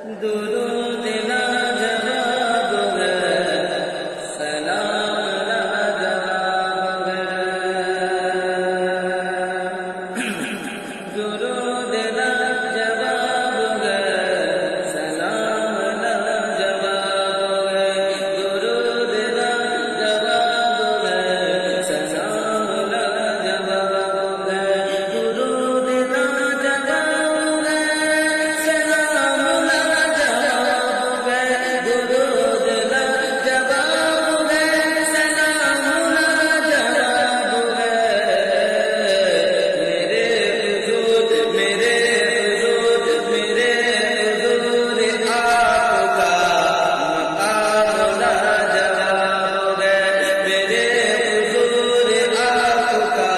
درود لاجواب ہے، سلام لاجواب ہے، درود لاجواب ہے، سلام لاجواب ہے، درود لاجواب ہے، سلام لاجواب ہے، درود لاجواب ہے، سلام لاجواب ہے، درود لاجواب ہے، سلام لاجواب ہے، میرے حضور آپ کا مقام لاجواب ہے، میرے حضور آپ کا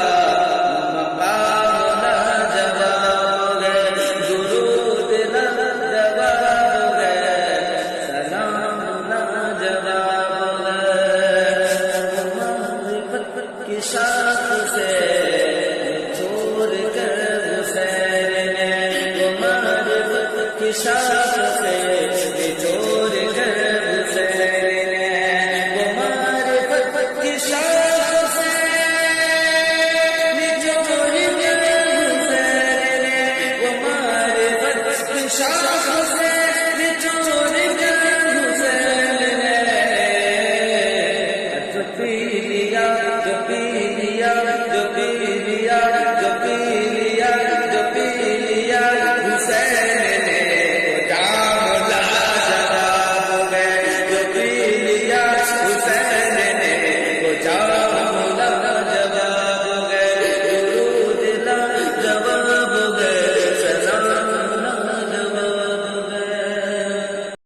مقام لاجواب ہے، درود لاجواب ہے، سلام لاجواب ہے، معرفت کی شاخ سے چھوڑ کر حسین نے، وہ معرفت کی شاخ سے چھوڑ کر حسین نے، وہ معرفت کی شاخ سے چھوڑ کر حسین نے، وہ معرفت کی شاخ